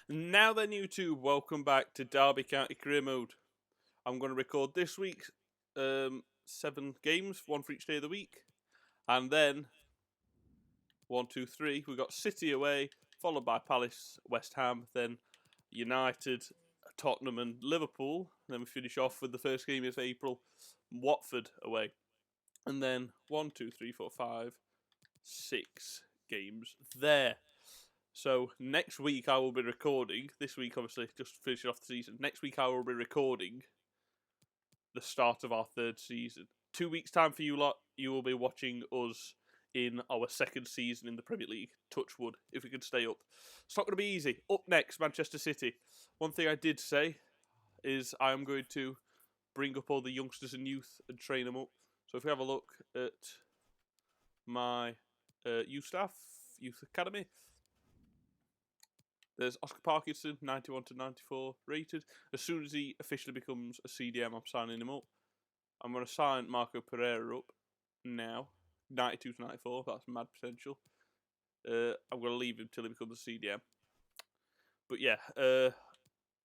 Now then, YouTube, welcome back to Derby County Career Mode. I'm going to record this week 7 games, one for each day of the week, and then 1, 2, 3. We've got City away, followed by Palace, West Ham, then United, Tottenham, and Liverpool. And then we finish off with the first game of April, Watford away, and then 1, 2, 3, 4, 5, 6 games there. So next week I will be recording. This week, obviously, just finishing off the season. Next week I will be recording the start of our 3rd season. 2 weeks' time for you lot, you will be watching us in our 2nd season in the Premier League. Touch wood, if we can stay up. It's not going to be easy. Up next, Manchester City. One thing I did say is I am going to bring up all the youngsters and youth and train them up. So if we have a look at my youth staff, youth academy, there's Oscar Parkinson, 91 to 94 rated. As soon as he officially becomes a CDM, I'm signing him up. I'm going to sign Marco Pereira up now, 92 to 94. That's mad potential. I'm going to leave him till he becomes a CDM. But yeah,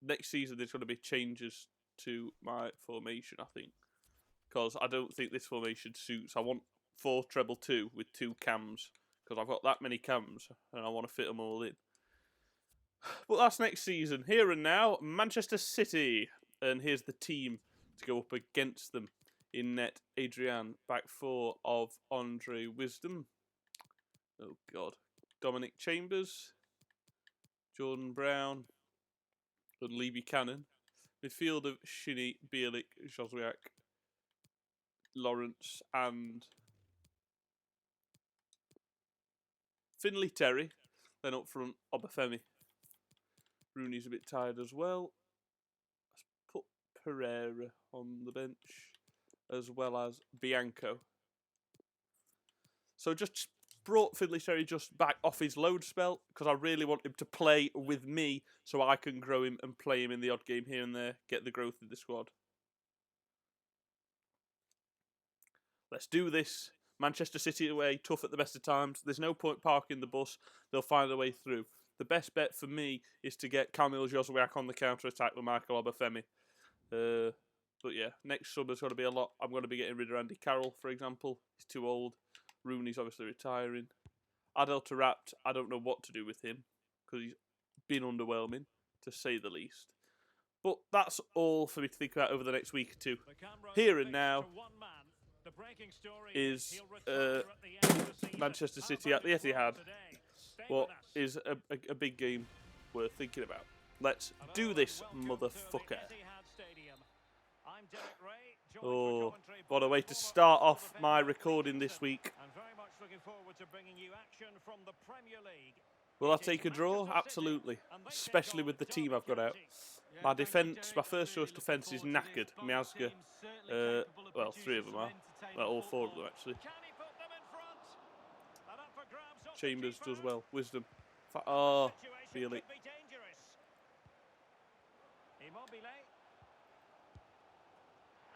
next season there's going to be changes to my formation, I think. Because I don't think this formation suits. I want 4-3-2 with 2 cams. Because I've got that many cams and I want to fit them all in. But that's next season. Here and now, Manchester City. And here's the team to go up against them. In net, Adrian. Back 4 of Andre Wisdom. Oh, God. Dominic Chambers. Jordan Brown. And Lee Buchanan. Midfield of Shinnie, Bielik, Joswiak, Lawrence, and Finley Terry. Then up front, Obafemi. Rooney's a bit tired as well. Let's put Pereira on the bench, as well as Bianco. So just brought Finley Terry just back off his load spell, because I really want him to play with me, so I can grow him and play him in the odd game here and there, get the growth of the squad. Let's do this. Manchester City away, tough at the best of times. There's no point parking the bus. They'll find their way through. The best bet for me is to get Kamil Joswiak on the counter-attack with Michael Obafemi. But yeah, next summer's going to be a lot. I'm going to be getting rid of Andy Carroll, for example. He's too old. Rooney's obviously retiring. Adel Taarabt, I don't know what to do with him, because he's been underwhelming, to say the least. But that's all for me to think about over the next week or two. Here and now is Manchester City at the Etihad. What is a big game worth thinking about. Let's do this, motherfucker. Oh, what a way to start off my recording this week. Will I take a draw? Absolutely. Especially with the team I've got out. My defence, my first choice defence is knackered. Miazga. Well, 3 of them are. Well, all 4 of them, actually. Chambers does well. Wisdom. Oh, feel it.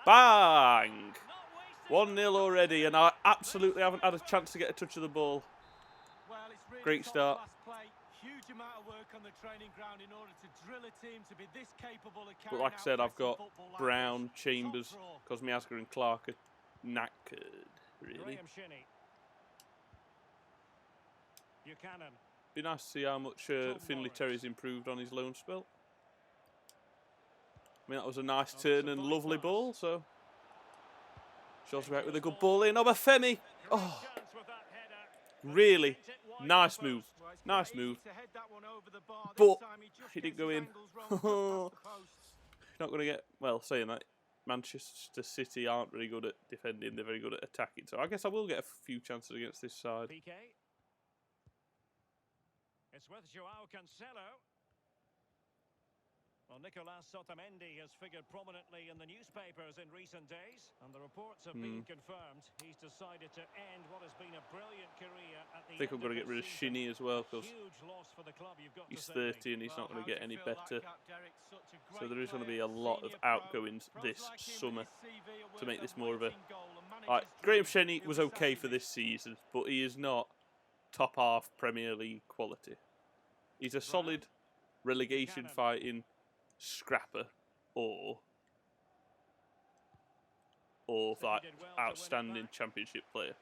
Bang! 1-0 already, and I absolutely haven't had a chance to get a touch of the ball. Great start. But like I said, I've got Brown, Chambers, because Miazga and Clark are knackered, really. Be nice to see how much Finley Terry's improved on his loan spell. I mean, that was a nice turn and lovely ball, so. Joswiak with a good ball in. Obafemi! Oh, really nice move. Nice move. But he didn't go in. Not going to get, well, saying that, Manchester City aren't really good at defending. They're very good at attacking. So I guess I will get a few chances against this side. It's with Joao Cancelo. Well, Nicolas Otamendi has figured prominently in the newspapers in recent days, and the reports have been confirmed. He's decided to end what has been a brilliant career at the I think I'm going to get rid of Shinnie as well, because he's 30 and he's not going to get any better. So there is going to be a lot of outgoings this summer to make this more of a... Right, Graham Shinnie was okay for this season, but he is not top half Premier League quality. He's a solid relegation fighting scrapper or like outstanding championship player.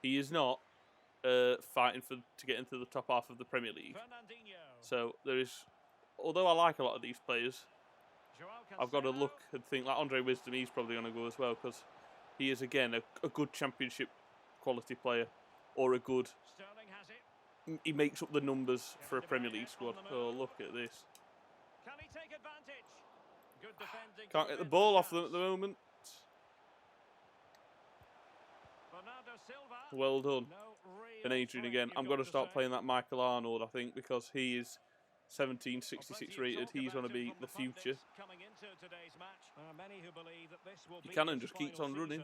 He is not fighting to get into the top half of the Premier League. So there is, although I like a lot of these players, I've got to look and think like Andre Wisdom. He's probably going to go as well because he is again a good championship quality player or a good. He makes up the numbers for a Premier League squad. Oh, look at this! Can't get the ball off them at the moment. Well done. And Adrian again. I'm going to start playing that Michael Arnold, I think, because he is 1766 rated. He's going to be the future. Buchanan just keeps on running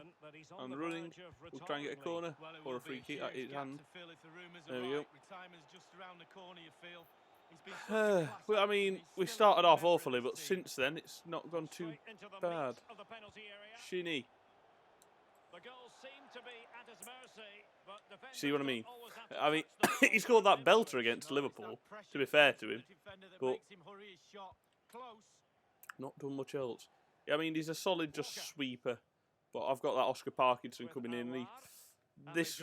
and running. We'll try and get a corner or a free kick at his hand. There we go. Well, I mean, we started off awfully, but since then it's not gone too bad. Shinny. See what I mean? I mean, he scored that belter against Liverpool, to be fair to him, but not done much else. I mean, he's a solid just sweeper, but I've got that Oscar Parkinson coming in. And this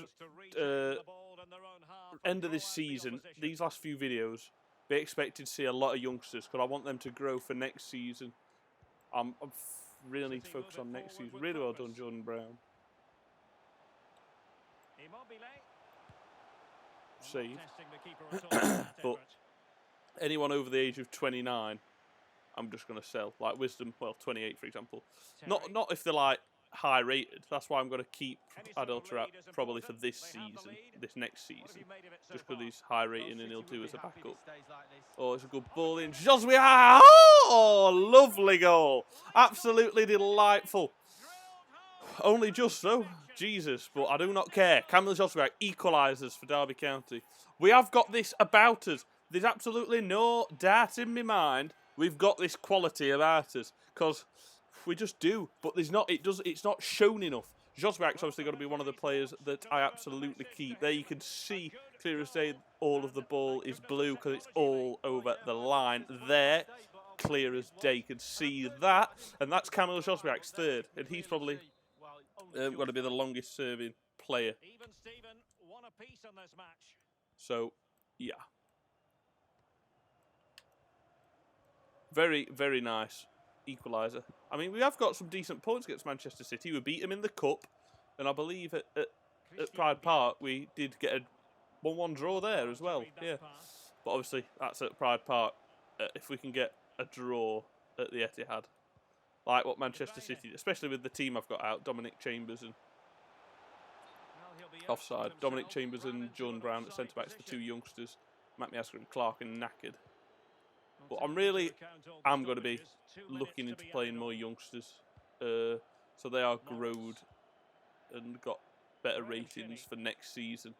end of this season, these last few videos, be expected to see a lot of youngsters because I want them to grow for next season. I'm really need to focus on next season. Really well done, Jordan Brown. Save. But anyone over the age of 29, I'm just going to sell. Like Wisdom, well, 28 for example. Not if they're like high rated. That's why I'm going to keep Adulterat probably for this season, this next season, just because he's high rating and he'll do as a backup. Oh, it's a good ball in. Josue, oh, lovely goal! Absolutely delightful. Only just though, Jesus, but I do not care. Camille Josue equalises for Derby County. We have got this about us. There's absolutely no doubt in my mind. We've got this quality about us because we just do. But there's not. It's not shown enough. Josue's obviously got to be one of the players that I absolutely keep. There you can see clear as day. All of the ball is blue because it's all over the line. There, clear as day. You can see that, and that's Camille Josue's third, and he's probably. Got to be the longest serving player. So, yeah. Very, very nice equaliser. I mean, we have got some decent points against Manchester City. We beat them in the Cup. And I believe at Pride Park we did get a 1-1 draw there as well. Yeah. But obviously, that's at Pride Park. If we can get a draw at the Etihad. Like what Manchester City, especially with the team I've got out, Dominic Chambers and offside. Dominic Chambers and Jordan Brown at centre backs, the two youngsters, Matt Miasker and Clark and knackered. But I'm going to be looking into playing more youngsters, so they are growed and got better ratings for next season.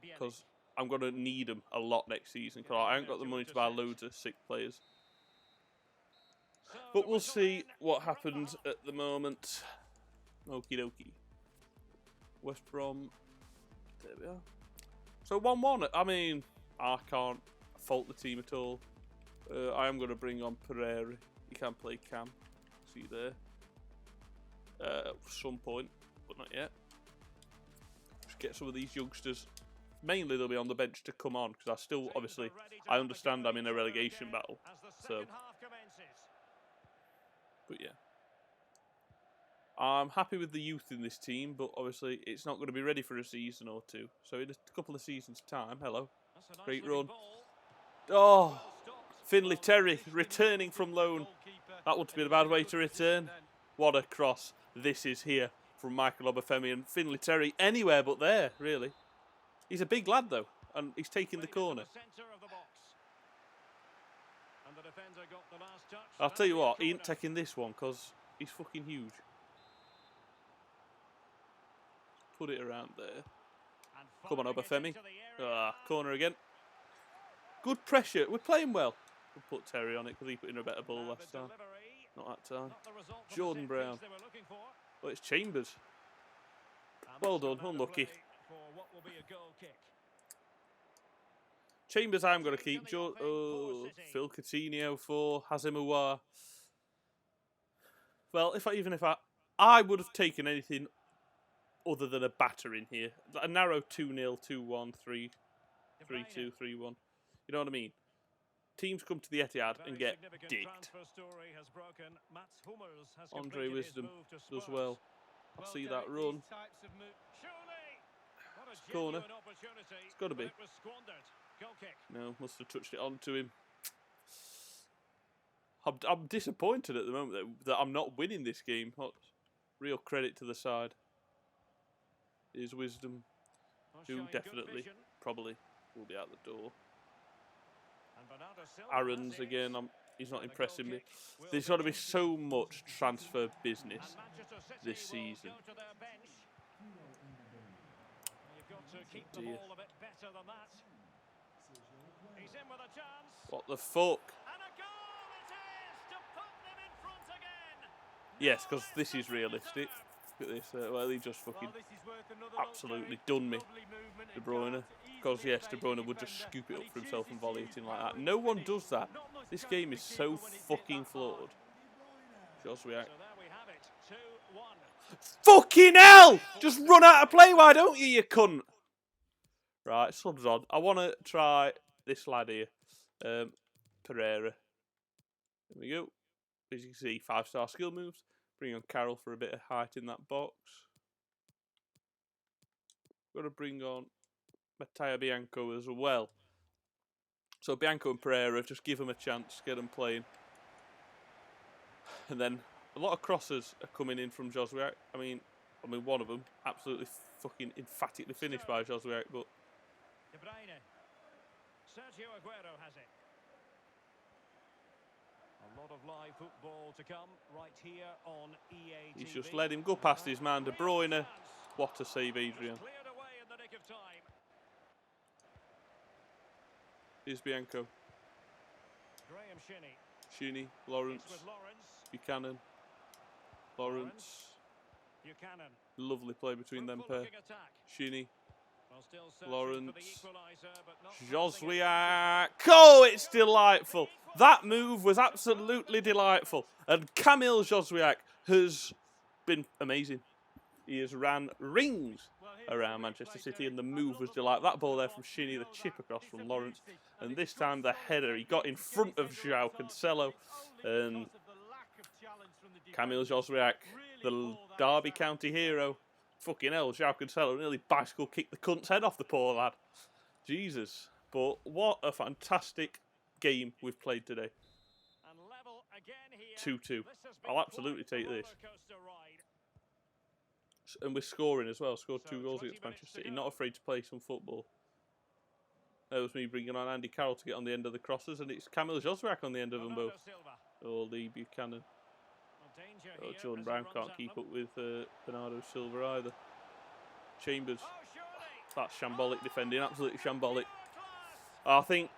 Because I'm going to need them a lot next season. Because I haven't got the money to buy loads of sick players. But we'll see what happens at the moment. Okie dokie. West Brom. There we are. So 1-1. I mean, I can't fault the team at all. I am going to bring on Pereira. He can play Cam. See there. At some point, but not yet. Just get some of these youngsters. Mainly they'll be on the bench to come on because I understand I'm in a relegation battle. So. But yeah, I'm happy with the youth in this team, but obviously it's not going to be ready for a season or two. So in a couple of seasons' time, hello, great run. Oh, Finley Terry returning from loan. That wouldn't be a bad way to return. What a cross this is here from Michael Obafemi and Finley Terry. Anywhere but there, really. He's a big lad though, and he's taking the corner. I'll tell you what, he ain't taking this one because he's fucking huge. Put it around there. Come on, Obafemi. Corner again. Good pressure. We're playing well. We'll put Terry on it because he put in a better ball last time. Not that time. Jordan Brown. Well, it's Chambers. Well done. Unlucky. Chambers I'm going to keep. Phil Coutinho for Hazemouar. Well, even if I would have taken anything other than a batter in here. A narrow 2-0, 2-1, 3-2, 3-1. You know what I mean? Teams come to the Etihad and get dicked. Andre Wisdom does well. I see that run. Corner. It's got to be. No, must have touched it onto him. I'm disappointed at the moment that I'm not winning this game. Real credit to the side. Here's Wisdom, who definitely, probably, will be out the door. Aaron's again, he's not impressing me. There's got to be so much transfer business this season. Dear. What the fuck? Yes, because this is realistic. Look at this. Well, he just fucking absolutely done me, De Bruyne. Because, yes, De Bruyne would just scoop it up for himself and volley it in like that. No one does that. This game is so fucking flawed. Joswiak. Fucking hell! Just run out of play, why don't you cunt? Right, subs on. I want to try this lad here. Pereira. There we go. As you can see, 5-star skill moves. Bring on Carroll for a bit of height in that box. Got to bring on Matteo Bianco as well. So Bianco and Pereira, just give them a chance, get them playing. And then a lot of crosses are coming in from Joswiak. I mean, one of them absolutely fucking emphatically finished by Joswiak, but De Bruyne. Sergio Aguero has it. A lot of live football to come right here on EA TV. He's just let him go past his man, De Bruyne. What a save, Adrian. Here's Bianco. Shinnie, Lawrence, Buchanan, Lawrence. Lovely play between them pair. Shinnie, Lawrence, Joswiak. Oh, it's delightful. That move was absolutely delightful. And Kamil Joswiak has been amazing. He has ran rings around Manchester City, and the move was delightful. That ball there from Shinnie, the chip across from Lawrence, and this time the header. He got in front of João Cancelo, and Kamil Joswiak, the Derby County hero. Fucking hell, João Cancelo nearly bicycle kicked the cunt's head off the poor lad. Jesus. But what a fantastic game we've played today. 2-2. I'll absolutely take this. And we're scoring as well. Scored 2 goals against Manchester City. Not afraid to play some football. That was me bringing on Andy Carroll to get on the end of the crosses, and it's Kamil Joswiak on the end of them both. Oh, Lee Buchanan. Oh, Jordan Brown can't keep up with Bernardo Silva either. Chambers. That's shambolic defending, absolutely shambolic. I think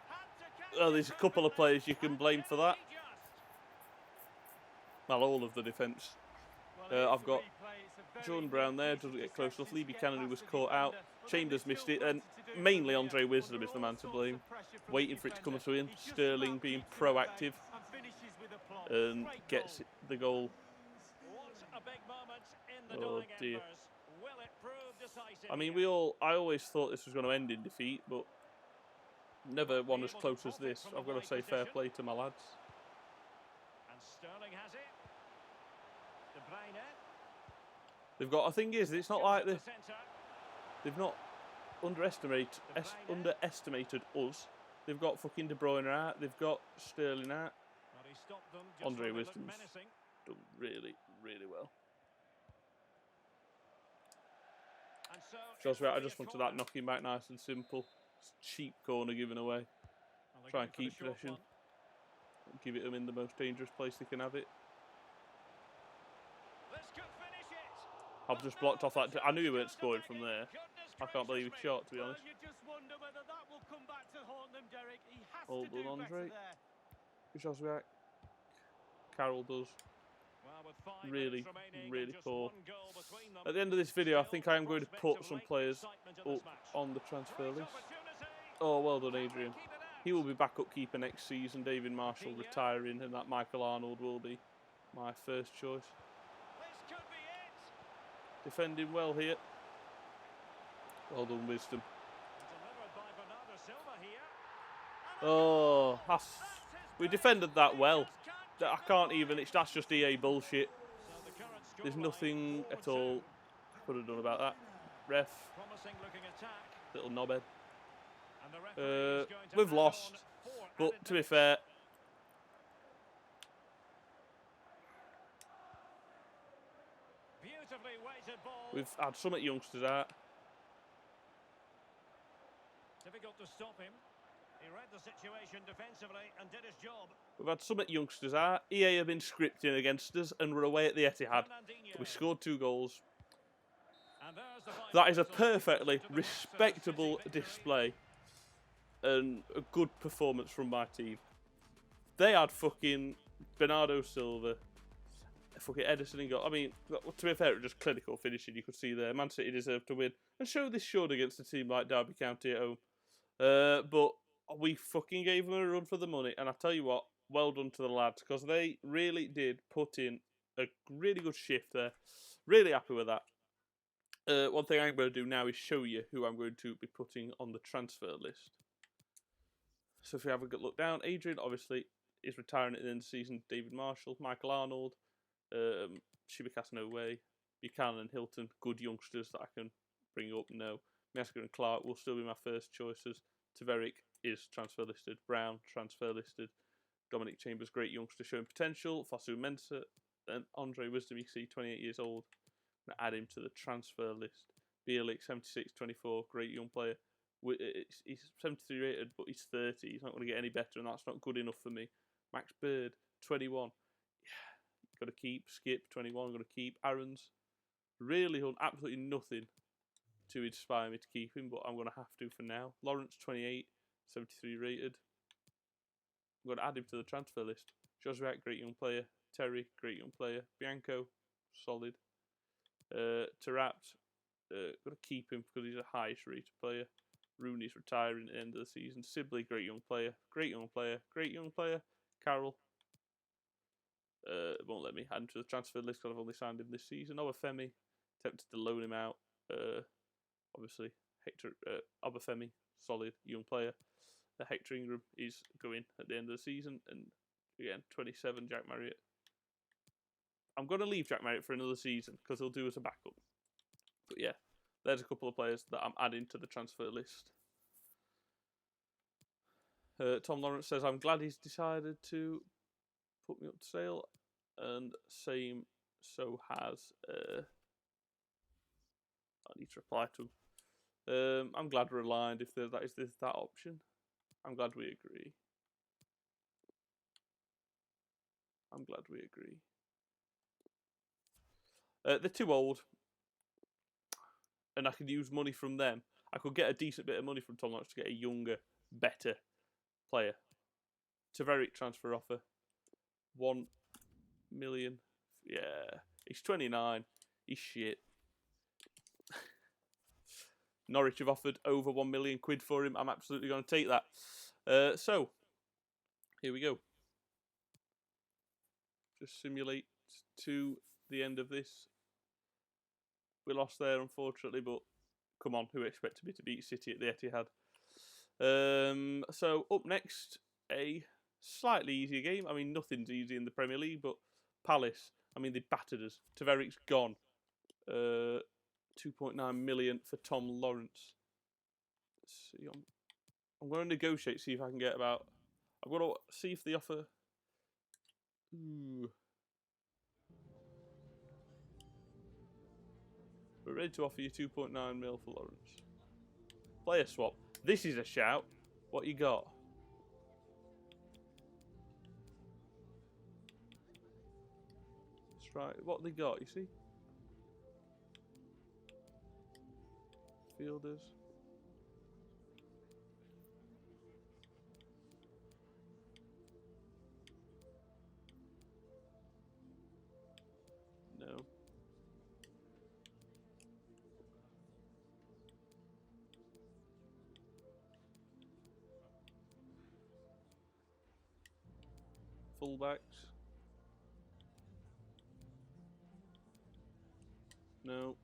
there's a couple of players you can blame for that. Well, all of the defence. I've got Jordan Brown there, doesn't get close enough. Lee Buchanan, who was caught out. Chambers missed it, and mainly Andre Wisdom is the man to blame. Waiting for it to come through in. Sterling being proactive and gets the goal. Oh dear. I mean, I always thought this was going to end in defeat, but never one as close as this. I've got to say fair play to my lads. They've got, the thing is, it's not like they've not underestimated us. They've got fucking De Bruyne out, they've got Sterling out. Andre Wisdom's done really, really well. Joswiak, I just wanted that knocking back nice and simple. Cheap corner given away. Try and keep possession. Give it them in the most dangerous place they can have it. I've just blocked off that. I knew he weren't scoring from there. I can't believe he shot, to be honest. Hold on, Andre. Joswiak. Carroll does. Really, really poor. At the end of this video, I think I am going to put some players up on the transfer list. Oh, well done, Adrian. He will be backup keeper next season. David Marshall retiring, and that Michael Arnold will be my first choice. Defending well here. Well done, Wisdom. Oh, we defended that well. I can't even. That's just EA bullshit. There's nothing at all I could have done about that. Ref. Little knobhead. We've lost. But to be fair, we've had some at youngsters out. Difficult to stop him. He read the situation defensively and did his job. We've had some at youngsters out. EA have been scripting against us, and we're away at the Etihad. We scored 2 goals. That is a perfectly respectable display and a good performance from my team. They had fucking Bernardo Silva, fucking Edison and goal. I mean, to be fair, it was just clinical finishing. You could see there. Man City deserved to win, and show this should against a team like Derby County at home. But we fucking gave them a run for the money, and I tell you what, well done to the lads, because they really did put in a really good shift there. Really happy with that. One thing I'm going to do now is show you who I'm going to be putting on the transfer list. So if you have a good look down, Adrian obviously is retiring at the end of the season. David Marshall, Michael Arnold, Shibaka's no way. Buchanan and Hilton, good youngsters that I can bring up. No, Mesker and Clark will still be my first choices. Taveric is transfer listed. Brown, transfer listed. Dominic Chambers, great youngster showing potential. Fosu Mensah and Andre Wisdom, you see, 28 years old. I'm going to add him to the transfer list. Bielik, 76-24, great young player. He's 73 rated, but he's 30. He's not going to get any better, and that's not good enough for me. Max Bird, 21. Yeah, got to keep. Skip, 21. Got to keep. Aaron's really done absolutely nothing to inspire me to keep him, but I'm going to have to for now. Lawrence, 28, 73 rated. I'm going to add him to the transfer list. Joswiak, great young player. Terry, great young player. Bianco, solid. Tarat, got to keep him because he's a highest rated player. Rooney's retiring at the end of the season. Sibley, great young player. Great young player. Great young player. Carroll. Won't let me add him to the transfer list because I've only signed him this season. Obafemi, tempted to loan him out. Obviously, Hector Obafemi, solid young player. Hector Ingram is going at the end of the season. And again, 27, Jack Marriott. I'm going to leave Jack Marriott for another season because he'll do as a backup. But yeah, there's a couple of players that I'm adding to the transfer list. Tom Lawrence says, I'm glad he's decided to put me up to sale. And same so has... I need to reply to him. I'm glad we're aligned if that is that option. I'm glad we agree. I'm glad we agree. They're too old. And I could use money from them. I could get a decent bit of money from Tom Lawrence to get a younger, better player. Taveric transfer offer. 1 million. Yeah. He's 29. He's shit. Norwich have offered over 1 million quid for him. I'm absolutely going to take that. So, here we go. Just simulate to the end of this. We lost there, unfortunately, but come on, who expected me to beat City at the Etihad? So, up next, a slightly easier game. I mean, nothing's easy in the Premier League, but Palace, I mean, they battered us. Taveric's gone. 2.9 million for Tom Lawrence. Let's see, I'm going to negotiate, see if I can get about... I'm going to see if they offer... Ooh. We're ready to offer you 2.9 mil for Lawrence. Player swap. This is a shout. What you got? That's right. What they got, you see? Fielders. No. Fullbacks. No.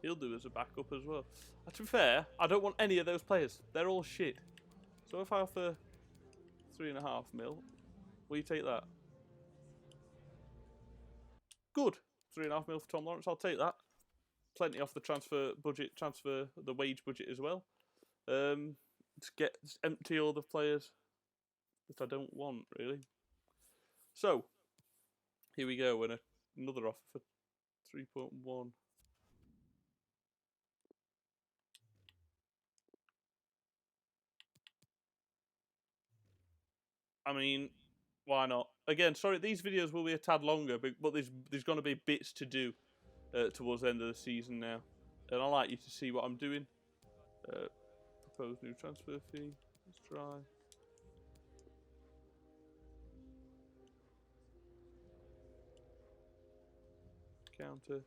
He'll do as a backup as well. To be fair, I don't want any of those players. They're all shit. So if I offer 3.5 mil, will you take that? Good. 3.5 mil for Tom Lawrence. I'll take that. Plenty off the transfer budget, the wage budget as well. Just empty all the players that I don't want, really. So, here we go. And another offer for 3.1. I mean, why not? Again, sorry, these videos will be a tad longer, but there's going to be bits to do towards the end of the season now. And I'd like you to see what I'm doing. Proposed new transfer fee. Let's try. Counter.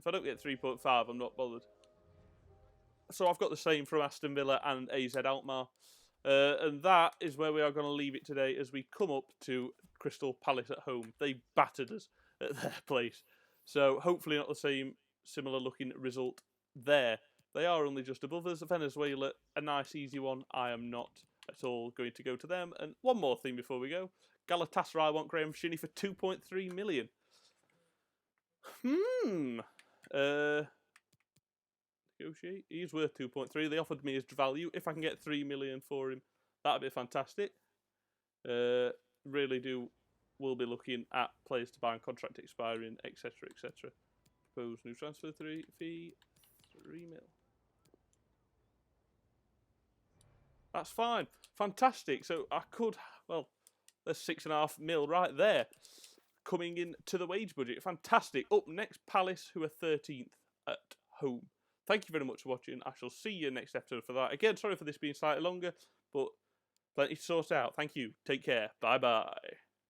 If I don't get 3.5, I'm not bothered. So I've got the same from Aston Villa and AZ Alkmaar. And that is where we are going to leave it today as we come up to Crystal Palace at home. They battered us at their place. So hopefully not the same similar looking result there. They are only just above us. Venezuela, a nice easy one. I am not at all going to go to them. And one more thing before we go. Galatasaray want Graham Shinnie for 2.3 million. Negotiate. He's worth 2.3. They offered me his value. If I can get 3 million for him, that'd be fantastic. Really do. We'll be looking at players to buy and contract expiring, etc., etc. Proposed new transfer fee 3 mil. That's fine. Fantastic. So I could, well, there's 6.5 mil right there coming in to the wage budget. Fantastic. Up next, Palace, who are 13th at home. Thank you very much for watching. I shall see you next episode for that. Again, sorry for this being slightly longer, but plenty to sort out. Thank you. Take care. Bye-bye.